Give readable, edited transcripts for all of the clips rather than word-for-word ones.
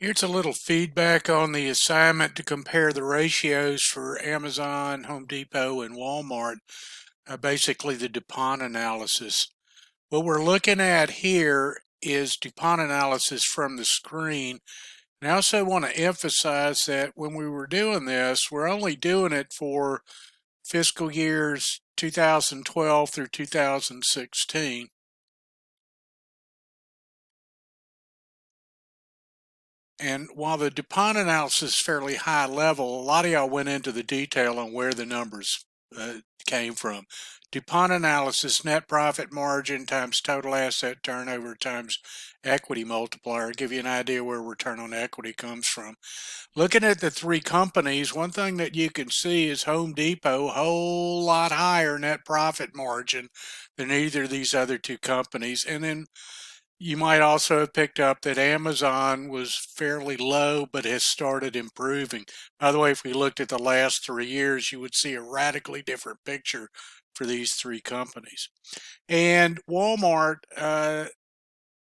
Here's a little feedback on the assignment to compare the ratios for Amazon, Home Depot, and Walmart, basically the Dupont analysis. What we're looking at here is Dupont analysis from the screen. And I also want to emphasize that when we were doing this, we're only doing it for fiscal years 2012 through 2016. And while the DuPont analysis is fairly high level, a lot of y'all went into the detail on where the numbers came from. DuPont analysis, net profit margin times total asset turnover times equity multiplier, give you an idea where return on equity comes from. Looking at the three companies, one thing that you can see is Home Depot, a whole lot higher net profit margin than either of these other two companies. And then you might also have picked up that Amazon was fairly low but has started improving. By the way, if we looked at the last 3 years, you would see a radically different picture for these three companies. And Walmart, 3.8,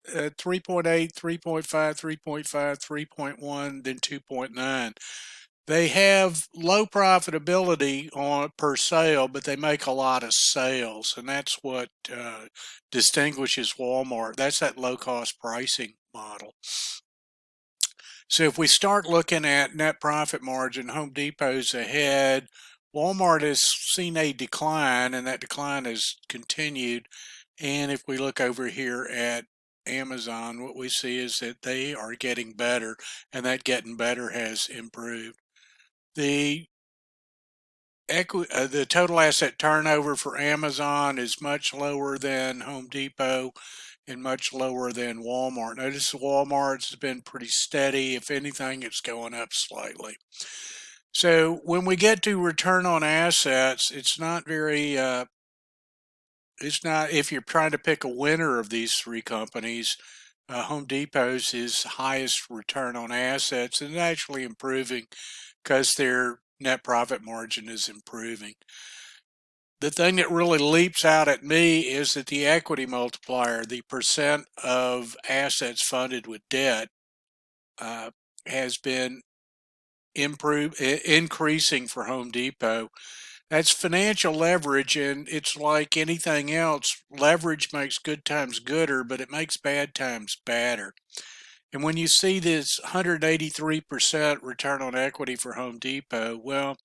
3.5, 3.5, 3.1, then 2.9. They have low profitability on per sale, but they make a lot of sales, and that's what distinguishes Walmart. That's that low-cost pricing model. So if we start looking at net profit margin, Home Depot's ahead. Walmart has seen a decline, and that decline has continued. And if we look over here at Amazon, what we see is that they are getting better, and that getting better has improved. The the total asset turnover for Amazon is much lower than Home Depot and much lower than Walmart. Notice Walmart's been pretty steady. If anything, it's going up slightly. So when we get to return on assets, it's not very, it's not, if you're trying to pick a winner of these three companies, Home Depot's is highest return on assets and actually improving because their net profit margin is improving. The thing that really leaps out at me is that the equity multiplier, the percent of assets funded with debt, has been increasing for Home Depot. That's financial leverage, and it's like anything else. Leverage makes good times gooder, but it makes bad times badder. And when you see this 183% return on equity for Home Depot, well,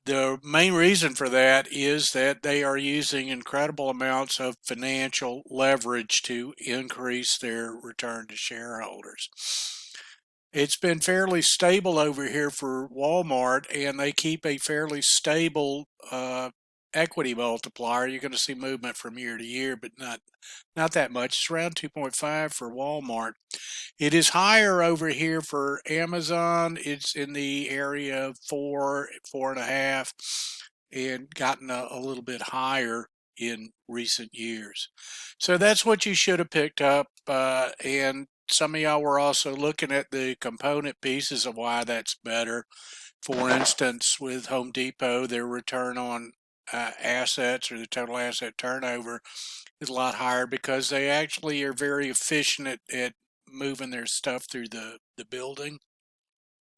the main reason for that is that they are using incredible amounts of financial leverage to increase their return to shareholders. It's been fairly stable over here for Walmart, and they keep a fairly stable equity multiplier. You're going to see movement from year to year, but not that much. It's around 2.5 for Walmart. It is higher over here for Amazon. It's in the area of 4.5, and gotten a little bit higher in recent years. So that's what you should have picked up. And some of y'all were also looking at the component pieces of why that's better. For instance, with Home Depot, their return on assets, or the total asset turnover, is a lot higher because they actually are very efficient at moving their stuff through the building.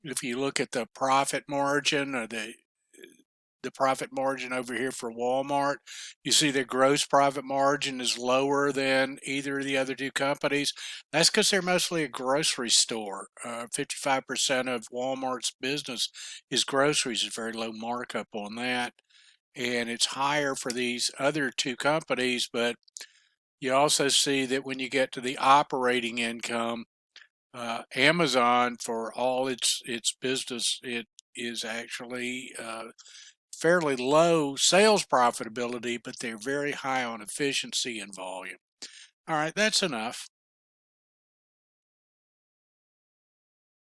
If you look at the profit margin, or the profit margin over here for Walmart, you see the gross profit margin is lower than either of the other two companies. That's because they're mostly a grocery store. 55% of Walmart's business is groceries. There's very low markup on that. And it's higher for these other two companies, but you also see that when you get to the operating income, Amazon, for all its business, it is actually fairly low sales profitability, but they're very high on efficiency and volume. All right, that's enough.